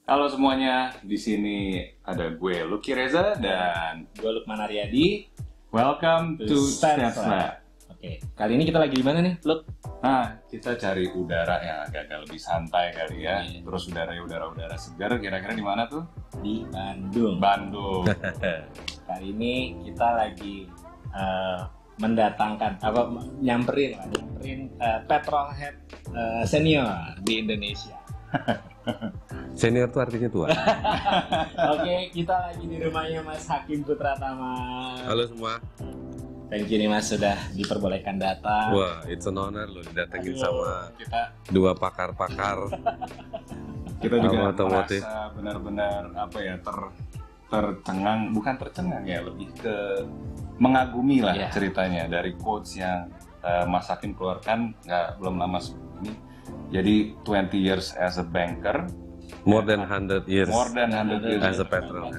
Halo semuanya, di sini ada gue Lucky Reza dan gue Lukman Aryadi. welcome to Stats Lab. Oke, kali ini kita lagi di mana nih, Luk? Nah, kita cari udara yang agak lebih santai kali ya. Terus udara segar, kira-kira di mana tuh? Di Bandung. Bandung. Kali ini kita lagi mendatangkan nyamperin petrolhead senior di Indonesia. Senior tuh artinya tua. Oke, kita lagi di rumahnya Mas Hakim Putratama. Halo semua. Thank you nih Mas sudah diperbolehkan datang. Wah, it's an honor loh didatengin sama Kita dua pakar-pakar. kita juga otomotif. merasa benar-benar tercengang, bukan tercengang ya, lebih ke mengagumi lah ceritanya dari quotes yang Mas Hakim keluarkan belum lama sebelum ini. Jadi 20 years as a banker, More than 100 years as a petrol.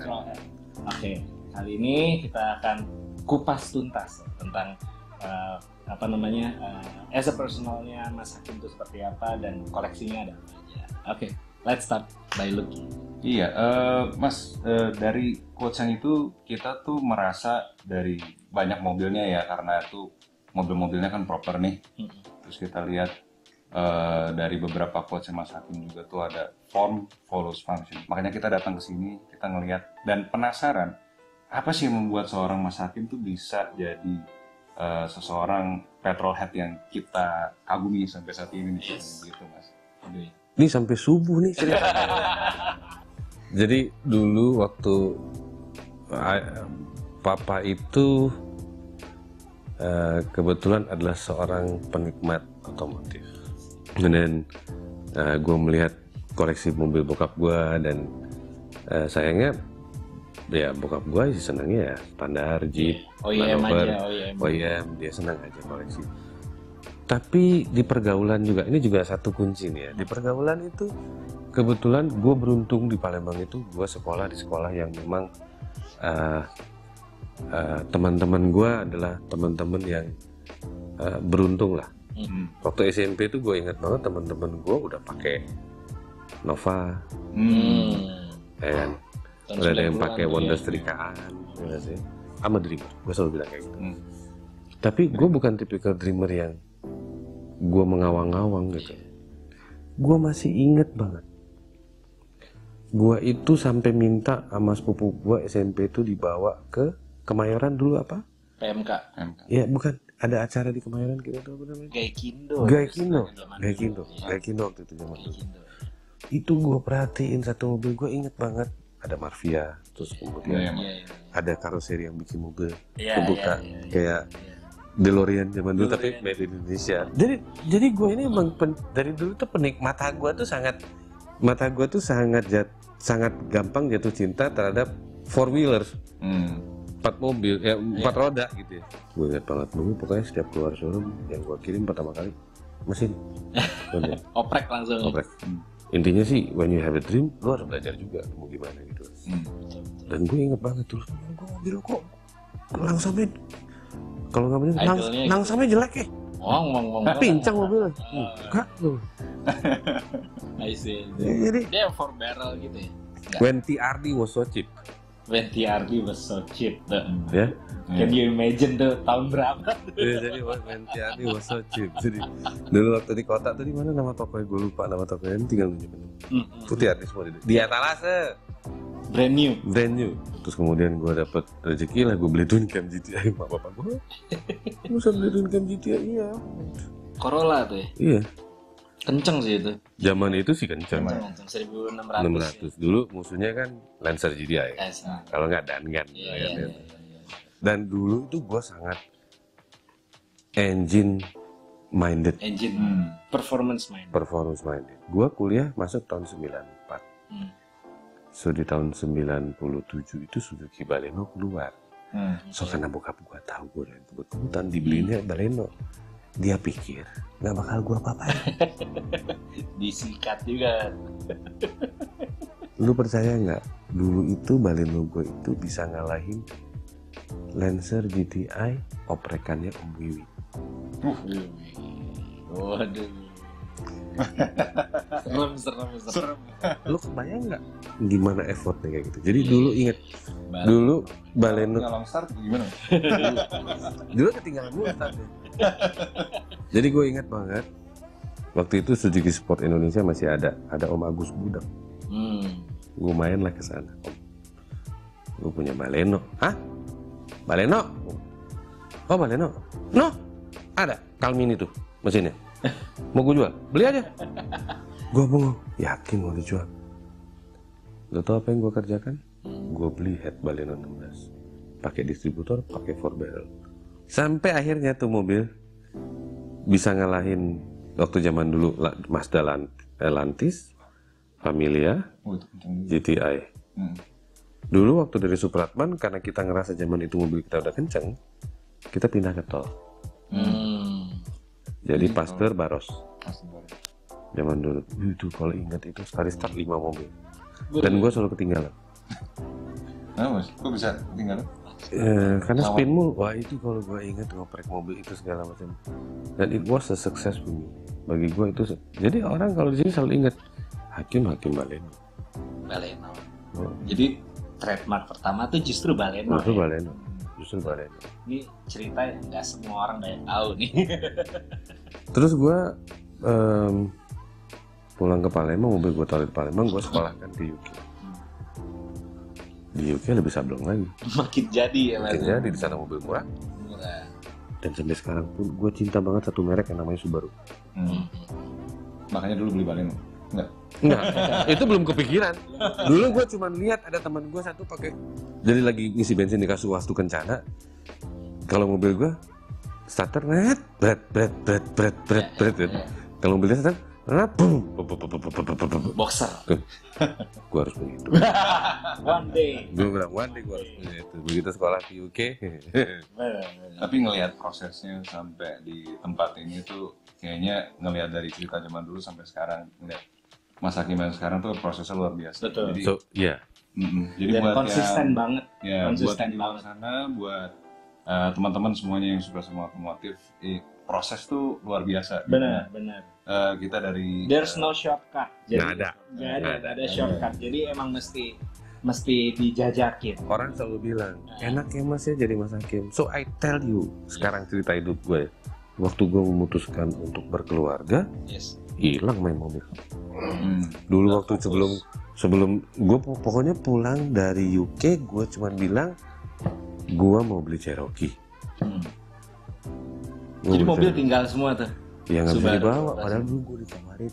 Oke, kali ini kita akan kupas tuntas tentang as a personalnya Mas Hakim itu seperti apa dan koleksinya ada apa aja. Oke, let's start by Lucky. Iya, Mas, dari quotes yang itu kita tuh merasa dari banyak mobilnya ya, karena itu mobil-mobilnya kan proper nih. Terus kita lihat dari beberapa quotes Mas Hakim juga tuh ada form follows function. Makanya kita datang ke sini, kita ngelihat dan penasaran apa sih yang membuat seorang Mas Hakim tuh bisa jadi seseorang petrolhead yang kita kagumi sampai saat ini nih, gitu Mas. Ini sampai subuh nih. Jadi dulu waktu Papa itu kebetulan adalah seorang penikmat otomotif. Dan gue melihat koleksi mobil bokap gue dan sayangnya ya bokap gue sih senangnya ya standar Jeep, OEM aja, OEM dia senang aja koleksi. Tapi di pergaulan juga, ini juga satu kunci nih ya, di pergaulan itu kebetulan gue beruntung di Palembang itu gue sekolah di sekolah yang memang teman-teman gue adalah teman-teman yang beruntung lah. Waktu SMP itu gue ingat banget teman-teman gue udah pakai Nova, ya kan? Udah ada yang pakai Honda Setrikaan, ya sih, sama Dreamer. Gue selalu bilang kayak gitu. Tapi gue bukan tipikal Dreamer yang gue mengawang-awang gitu. Gue masih inget banget. Gue itu sampai minta sama sepupu gue SMP itu dibawa ke Kemayoran dulu apa? PMK. Ya bukan. Ada acara di Kemayoran kita tahu apa namanya? Gaikindo waktu itu zaman itu. Itu gue perhatiin satu mobil, gue inget banget ada Marvia, terus kemudian ada karoseri yang bikin mobil kebuka kayak DeLorean zaman dulu tapi made in Indonesia. Jadi gue ini emang dari dulu tuh mata gue tuh sangat gampang jatuh cinta terhadap four wheelers. 4 mobil, ya 4 roda gitu ya. Gue ingat banget dulu, pokoknya setiap keluar showroom yang gue kirim pertama kali mesin. Oprek langsung. Intinya sih, when you have a dream, lo harus belajar juga mau gimana gitu. Dan gue inget banget terus, gue mobil kok langsamnya, kalau nggak bener, langsamnya jelek ya. Pincang mobilnya. Enggak loh. I see. Jadi dia 4 barrel gitu ya. When TRD was so cheap. When TRD was so cheap tuh. Ya. Can you imagine tuh tahun berapa? Jadi when TRD was so cheap. Jadi dulu waktu di kota tuh di mana nama tokonya gue lupa nama tokonya, tinggal nunjukin. Itu TRD semua di Atalase. Brand new. Terus kemudian gue dapet rezeki lah, gue beli Duncam GTI sama bapak gue. Gue bisa beli Duncam GTI, iya. Corolla tuh ya? Iya. Kenceng sih itu. Zaman itu sih kenceng. 1600. Dulu musuhnya kan Lancer GTI. Kalau nggak Dangan. Dan dulu itu gue sangat engine minded. Performance minded. Gue kuliah masuk tahun 94. So di tahun 97 itu Suzuki Baleno keluar. So karena bokap gue tahu gue dan kebetulan dibelinya Baleno. Dia pikir nggak bakal gue apa-apain. Disikat juga. Lu percaya nggak? Dulu itu Baleno gue itu bisa ngalahin Lancer GTI oprekannya Om Wiwi. Waduh. Serem. Lu kebayang nggak gimana effortnya kayak gitu? Jadi dulu inget, dulu Baleno long start gimana? dulu ketinggalan dulu startnya. Jadi gue inget banget waktu itu Suzuki Sport Indonesia masih ada Om Agus Budak. Gue main lah ke sana. Gue punya Baleno. Hah? Baleno? Oh Baleno? No, ada Kalmini tuh mesinnya. Mau gue jual? Beli aja. Gue bengong, yakin mau dijual. Lo tau apa yang gue kerjakan? Gue beli head Baleno 16, pakai distributor, pakai 4 barrel. Sampai akhirnya tuh mobil bisa ngalahin waktu zaman dulu Mazda Lantis, Familia, GTI. Dulu waktu dari Supratman, karena kita ngerasa zaman itu mobil kita udah kenceng, kita pindah ke tol. Jadi Pasteur Baros. Zaman dulu itu kalau ingat itu sekali start 5 mobil. Dan gue selalu ketinggalan. Nah mas, kok bisa ketinggalan? Karena spin mulu. Wah itu kalau gue ingat ngoprek mobil itu segala macam. Dan it was a success bagi gue itu. Jadi orang kalau di sini selalu ingat Hakim Baleno. Oh. Jadi trademark pertama tuh justru Baleno. Justru Baleno. Ini cerita yang nggak semua orang banyak tahu nih. Terus gue pulang ke Palembang, mobil gue taruh di Palembang, gue sekolahkan di UK. Di UK lebih sablon lagi. Makin jadi ya mas. Makin jadi di sana mobil murah. Dan sampai sekarang pun gue cinta banget satu merek yang namanya Subaru. Makanya dulu beli Baleno. Enggak, itu belum kepikiran. Dulu gue cuma lihat ada teman gue satu pakai, jadi lagi ngisi bensin di Kasuwas tuh Kencana. Kalau mobil gue starter bret. Kalau mobilnya starter boxer. Gue harus begitu. One day gue bilang one day gue harus punya itu. Begitu sekolah di UK. Tapi ngelihat prosesnya sampai di tempat ini tuh kayaknya ngelihat dari cerita zaman dulu sampai sekarang, ngelihat Mas Hakim yang sekarang tuh prosesnya luar biasa. Betul. Jadi, jadi dan buat konsisten yang, banget. Ya, konsisten buat yang di luar sana, buat teman-teman semuanya yang suka sama otomotif, proses tuh luar biasa. Benar. Kita dari There's no shortcut. Jadi Nggak ada shortcut. Jadi emang mesti dijajakin. Orang selalu bilang enak ya mas ya jadi Mas Hakim. So I tell you, sekarang cerita hidup gue. Waktu gue memutuskan untuk berkeluarga, hilang main mobil. Dulu waktu sebelum gue pokoknya pulang dari UK, gue cuma bilang gue mau beli Cherokee. Jadi mobil tinggal semua tuh. Ya nggak bisa dibawa, padahal dulu gue ditawarin.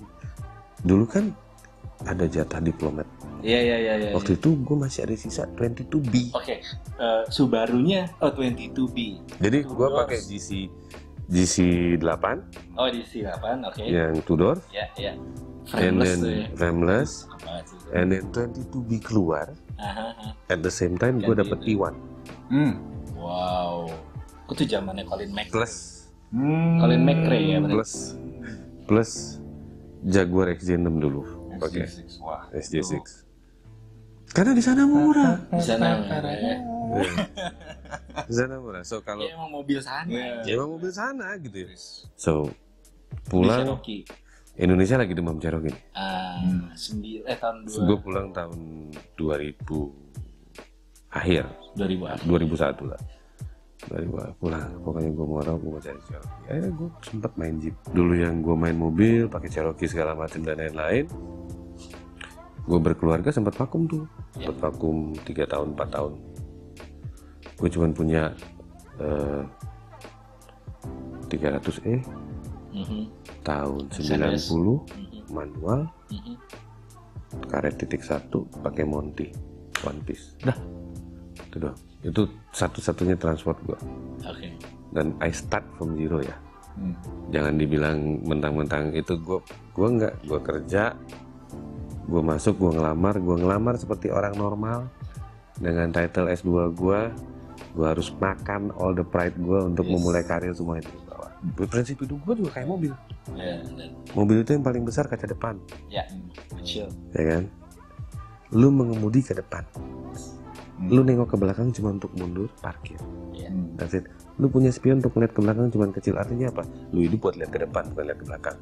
Dulu kan ada jatah diplomat. Iya. Waktu itu gue masih ada sisa 22B. Oke. Subarunya 22B. Jadi gue pakai GC8. Oh GC8, oke. Yang 2 door. Ya. Frameless. And then 22B keluar. At the same time gue dapet P1. Wow. Itu zamannya Colin McRae. Colin McRae ya benar. Plus Jaguar XJ6 dulu. Pakai SJ6. Karena di sana murah. Di sana murah. So kalau emang mobil sana. Emang mobil sana gitu ya. So pulang Indonesia lagi demam Cherokee. Tahun 2. Gue pulang tahun 2000 akhir. 2001 lah. Pulang, pokoknya gue mau cari Cherokee. Akhirnya gue sempat main Jeep. Dulu yang gue main mobil, pakai Cherokee segala macam dan lain-lain. Gue berkeluarga sempat vakum tuh, sempat vakum 3 tahun 4 tahun. Gue cuma punya 300E tahun 90 manual, karet titik 1 pakai Monty one piece. Dah, itu doang. Itu satu-satunya transport gue. Dan I start from zero ya. Jangan dibilang mentang-mentang itu gue kerja. Gue masuk, gue ngelamar seperti orang normal dengan title S2 gue harus makan all the pride gue untuk memulai karir semua itu. Prinsip hidup gue juga kayak mobil. Mobil itu yang paling besar kaca depan. Ya kan? Lu mengemudi ke depan, lu nengok ke belakang cuma untuk mundur, parkir. That's it. Lu punya spion untuk ngeliat ke belakang cuma kecil, artinya apa? Lu hidup buat lihat ke depan, bukan lihat ke belakang.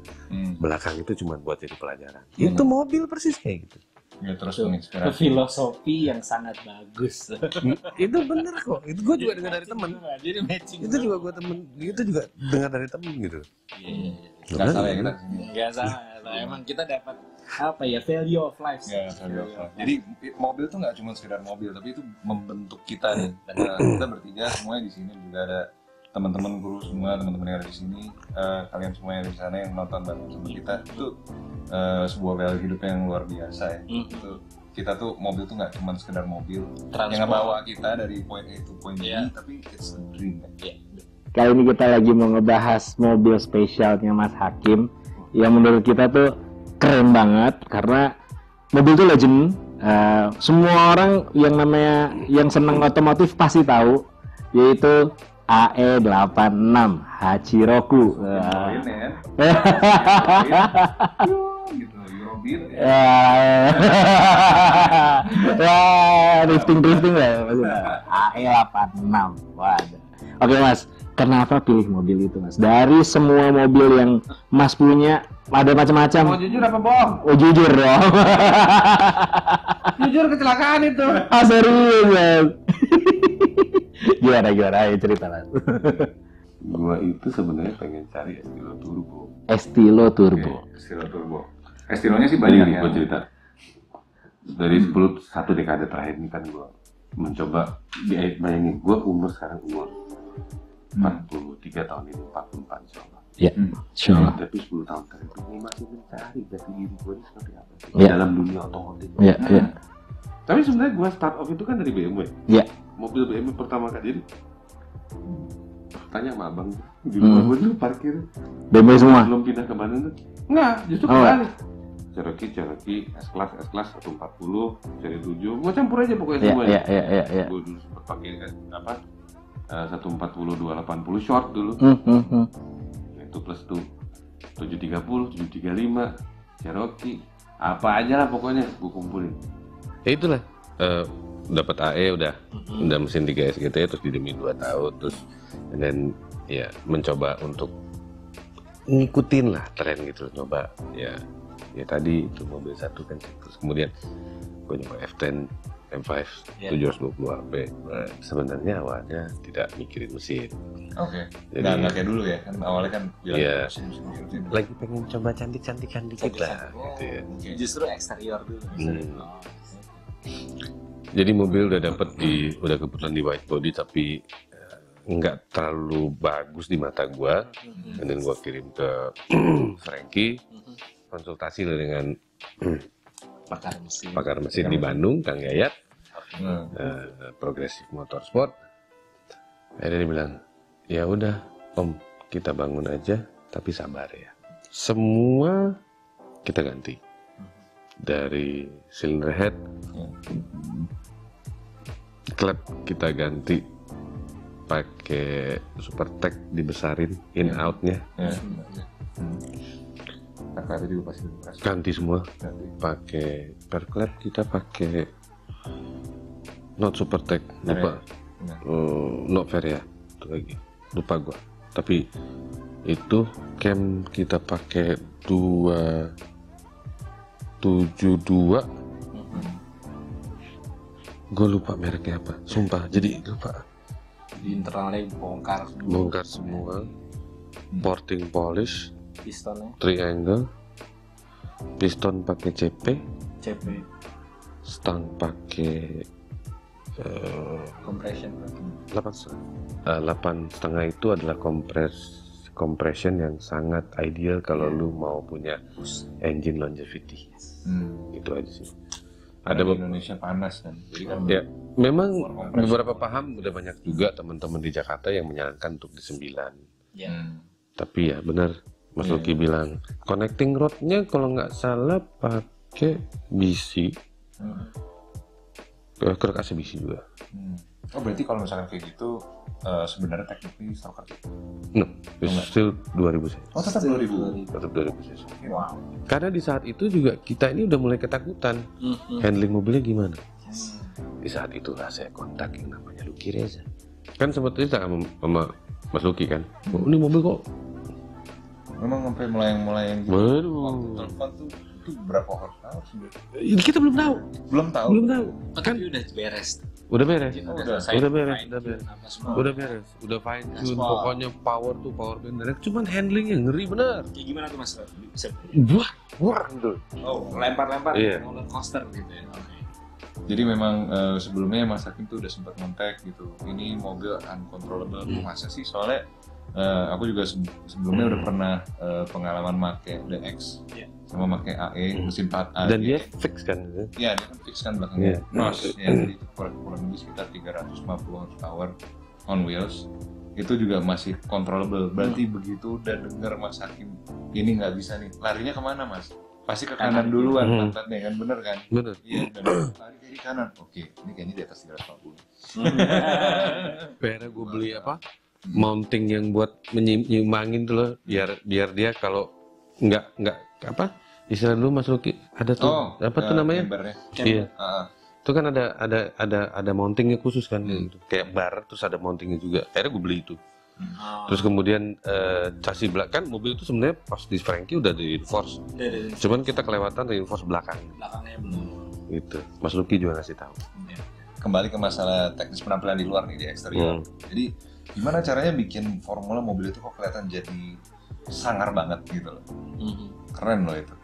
Belakang itu cuma buat jadi pelajaran. Itu mobil persis kayak gitu. Ya, terus menginspirasi. Filosofi yang sangat bagus. Itu bener kok. Itu gue juga dengar dari temen. Jadi matching. Itu juga dengar dari temen gitu. Nggak salah ya kita kesini. Nggak salah. Emang kita dapat apa ya, value of life. Ya, value of life. Jadi mobil tuh nggak cuma sekedar mobil, tapi itu membentuk kita nih. Dan kita bertiga semuanya di sini juga ada teman-teman guru semua, teman-teman yang ada di sini, kalian semua yang ada di sana yang nonton bareng sama kita, itu sebuah value hidup yang luar biasa ya. Itu kita tuh mobil tuh nggak cuma sekedar mobil yang ngebawa kita dari point A to point B, tapi it's a dream kan. Kali ini kita lagi mau ngebahas mobil spesialnya Mas Hakim yang menurut kita tuh keren banget karena mobil tuh legend. Semua orang yang senang otomotif pasti tahu, yaitu AE86 Hachiroku. Gitu, Eurobit. Drifting lah maksudnya. AE86. Waduh. Oke Mas, kenapa pilih mobil itu Mas? Dari semua mobil yang Mas punya ada macam-macam. Mau jujur apa bohong? Oh jujur dong. Jujur, kecelakaan itu. Serius Mas. Gimana ayo cerita Mas. Gua itu sebenarnya pengen cari Estilo Turbo. Estilo Turbo. Estilo Turbo. Estilonya sih banyak ya. Gua cerita. Dari 1 dekade terakhir ini kan gua mencoba bayangin, gua sekarang umur 43 tahun ini, 44 insyaallah. Ya, insyaallah. Tapi 10 tahun terakhir ini masih mencari jati diri gua ini seperti apa sih dalam dunia otomotif. Iya. Tapi sebenarnya gua start off itu kan dari BMW. Iya. Mobil BMW pertama kali, tanya sama abang di rumah gua dulu parkir BMW semua. belum pindah ke Bandung tuh. Enggak, justru kembali. Cherokee S-Class 140, seri 7. Gua campur aja pokoknya semua. Iya. Gua dulu sempat pakai 140 280 short dulu. Itu plus tuh 730, 735, Cherokee, apa aja lah pokoknya gua kumpulin. Ya itulah. Dapat AE udah mesin 3 SGT terus didemin 2 tahun terus dan ya mencoba untuk ngikutin lah tren gitu, coba ya tadi itu mobil satu kan, terus kemudian gue nyoba F10 M5 720 HP. Sebenarnya awalnya tidak mikirin mesin. Oke. Nggak kayak dulu ya, kan awalnya kan bilang mesin. Lagi pengen coba cantik-cantikan dikit lah gitu ya. Justru eksterior dulu. Jadi mobil udah udah kebetulan di white body tapi nggak terlalu bagus di mata gua. Dan gua kirim ke Frankie, konsultasi dengan pakar mesin di Bandung, Kang Yayat, Progressive Motorsport. Akhirnya dia bilang, ya udah Om, kita bangun aja, tapi sabar ya. Semua kita ganti, dari cylinder head, klep kita ganti, pakai Supertech dibesarin in outnya. Klep juga pasti ganti semua, pakai perklep kita pakai not Supertech, lupa, not Varia itu lagi, lupa gua. Tapi itu cam kita pakai 272, gua lupa mereknya apa, sumpah jadi lupa. Di internalnya bongkar semua, porting polish, pistonnya triangle, piston pakai CP, stang pakai compression 8,5 itu adalah compression yang sangat ideal kalau lu mau punya engine longevity. Itu aja sih. Ada di Indonesia panas kan, jadi kan ya memang beberapa paham udah banyak juga teman-teman di Jakarta yang menyarankan untuk di 9. Tapi ya benar Mas Luki bilang connecting rodnya kalau nggak salah pakai BC, kerek AC BC juga. Oh berarti kalau misalkan kayak gitu sebenarnya tekniknya stroker gitu? No, still 2000 cc. Oh tetap 2000. Tetap 2000 cc. Wow. Karena di saat itu juga kita ini udah mulai ketakutan handling mobilnya gimana. Di saat itulah saya kontak yang namanya Luki Reza. Kan sempat cerita sama Mas Luki kan, ini mobil kok Memang sampai melayang-melayang gitu. baru. Waktu telepon tuh itu berapa horsepower sih? Kita belum tahu. Belum tahu. Kan Tapi udah beres. udah beres. selesai. Udah beres, Fine udah beres. tune apa semua. Udah beres, udah fine tune. Gaspol. Pokoknya power bener. Cuman handlingnya ngeri bener. Kayak gimana tuh Mas? Bisa Wah gitu. lempar-lempar Iya. roller coaster gitu ya. Oke. Jadi memang sebelumnya Mas Hakim tuh udah sempat ngontak gitu. Ini mobil uncontrollable. Masa sih? Soalnya aku juga sebelumnya udah pernah pengalaman make DX Iya. sama make AE mesin 4A. Dan dia fix kan. Iya, dia kan fix kan belakangnya. Iya. Nos, ya, jadi itu kurang lebih sekitar 350 horsepower on wheels. Itu juga masih controllable. Berarti begitu udah denger Mas Hakim, ini nggak bisa nih. Larinya kemana Mas? Pasti ke kanan duluan pantatnya kan, bener kan? Bener. Iya, dan lari dari kanan. Oke, ini kayaknya di atas 350. Akhirnya gue beli apa? Mounting yang buat menyimbangin tuh loh, biar dia kalau nggak apa? Istilah dulu Mas Luki ada tuh apa tuh namanya? Gambarnya. Iya. Ah, Itu kan ada mountingnya khusus kan, gitu. Kayak bar terus ada mountingnya juga. Akhirnya gue beli itu. Terus kemudian chassis belakang mobil itu sebenarnya pas di Frankie udah di reinforce. Cuman kita kelewatan reinforce belakang Belakangnya belum. gitu. Mas Luki juga ngasih tahu. kembali ke masalah teknis penampilan di luar nih, di eksterior. Jadi gimana caranya bikin formula mobil itu kok kelihatan jadi sangar banget gitu loh. Keren loh itu.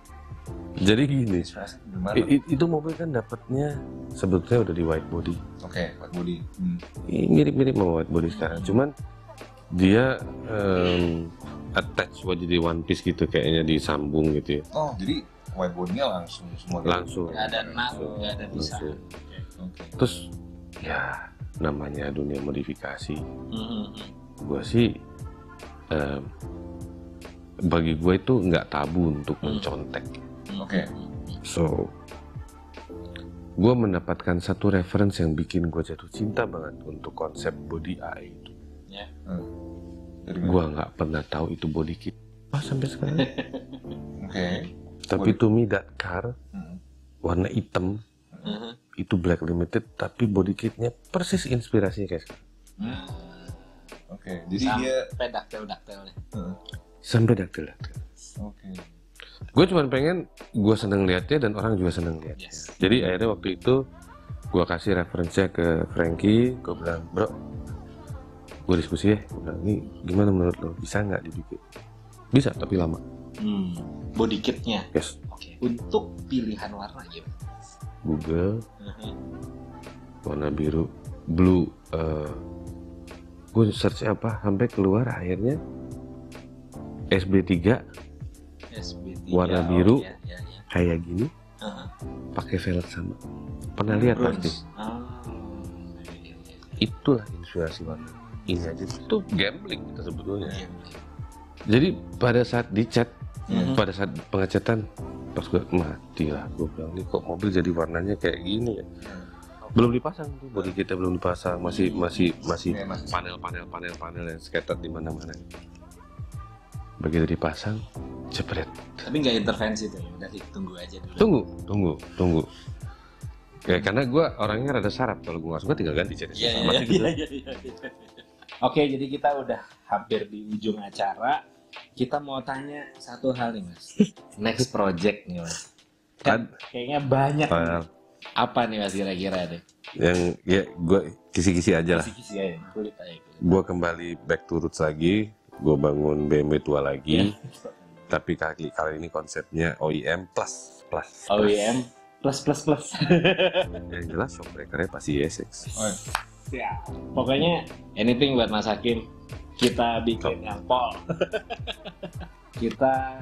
Jadi gini, Inspirasi gimana? itu mobil kan dapatnya sebetulnya udah di white body. Oke, white body. Mirip-mirip sama white body sekarang. Cuman dia attach buat jadi one piece gitu, kayaknya disambung gitu ya. Oh, jadi white body-nya langsung semua gitu? Langsung. Nggak ada nang, nggak ada bisa. Langsung. Oke. Terus ya namanya dunia modifikasi. Gue sih bagi gue itu nggak tabu untuk mencontek. Oke. So gue mendapatkan satu reference yang bikin gue jatuh cinta banget untuk konsep body AE itu. Ya. Dari mana? Gue nggak pernah tahu itu body kit sampai sekarang. Oke. Tapi to me that car Hmm. warna hitam itu black limited, tapi body kitnya persis inspirasinya kayak sekarang. Oke. Jadi dia. Sampai daktel-daktelnya. Sampai daktil-daktil. Oke. Gue cuma pengen gue seneng liatnya dan orang juga seneng liatnya. Yes. Jadi akhirnya waktu itu gue kasih referensinya ke Frankie, gue bilang, bro, gue diskusi ya, gue bilang, ini gimana menurut lo, bisa nggak dibikin? Bisa, tapi lama. Body kitnya. Yes. Oke. Untuk pilihan warna gimana? Google, warna biru, blue, gue search apa, sampai keluar akhirnya SB3 SB3. warna biru, Ya, ya, ya. kayak gini, pakai velg sama. Pernah lihat pasti? Itulah inspirasi warna. Ini aja itu gambling kita sebetulnya. Jadi pada saat dicat, pada saat pengecatan, pas gue mati lah, gue bilang nih kok mobil jadi warnanya kayak gini ya. Belum dipasang tuh, bodi kita belum dipasang, masih panel yang scattered di mana-mana. Begitu dipasang, jepret. Tapi nggak intervensi tuh, udah tunggu aja dulu. Tunggu. Kayak karena gue orangnya rada sarap, kalau gue nggak suka tinggal ganti catnya. Iya. Oke, jadi kita udah hampir di ujung acara. Kita mau tanya satu hal nih Mas. Next project nih Mas. Kayaknya banyak nih. Apa nih Mas kira-kira deh? Yang ya gue kisi-kisi aja lah. Kisi-kisi aja, kulit aja. Gue kembali back to roots lagi. Gue bangun BMW tua lagi. Tapi kali ini konsepnya OEM plus. OEM plus. Yang jelas shock breakernya pasti ESX. Ya, pokoknya anything buat Mas Hakim. Kita bikin yang pol. Kita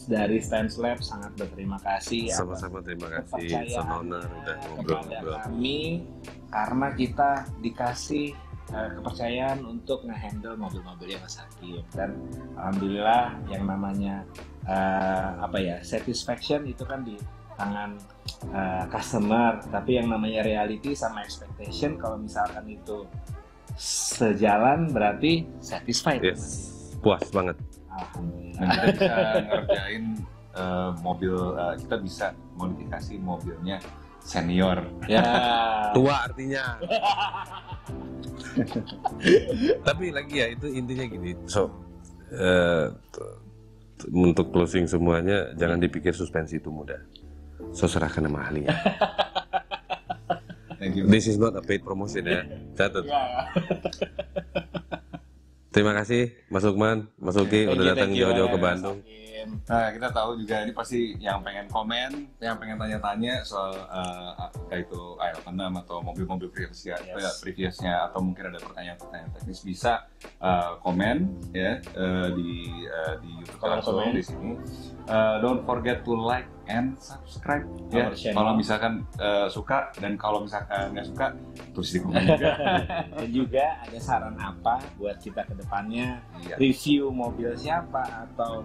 dari Stance Lab sangat berterima kasih. Sama-sama terima kasih sama owner udah ngobrol-ngobrol. Kami karena kita dikasih kepercayaan untuk nge-handle mobil-mobilnya Mas Hakim, dan alhamdulillah yang namanya satisfaction itu kan di tangan customer, tapi yang namanya reality sama expectation kalau misalkan itu sejalan berarti satisfied. Yes. Puas banget. Alhamdulillah. Dan kita bisa ngerjain mobil, kita bisa modifikasi mobilnya senior. Ya. Tua artinya. Tapi lagi ya itu intinya gini. Untuk closing semuanya jangan dipikir suspensi itu mudah. Serahkan sama ahlinya. Thank you. This is not a paid promotion ya. Catat. Terima kasih Mas Lukman, Mas Uki udah datang jauh-jauh ke Bandung. Nah, kita tahu juga ini pasti yang pengen komen, yang pengen tanya-tanya soal itu IL6 atau mobil-mobil previousnya atau mungkin ada pertanyaan-pertanyaan teknis bisa komen ya di YouTube langsung di sini. Don't forget to like and subscribe ya. Kalau misalkan suka dan kalau misalkan nggak suka tulis di komen juga. Dan juga ada saran apa buat kita ke depannya, review mobil siapa atau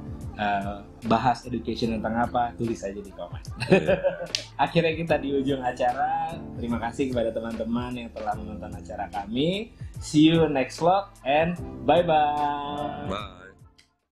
bahas education tentang apa, tulis aja di komen. Akhirnya kita di ujung acara. Terima kasih kepada teman-teman yang telah menonton acara kami. See you next vlog and bye-bye. Bye.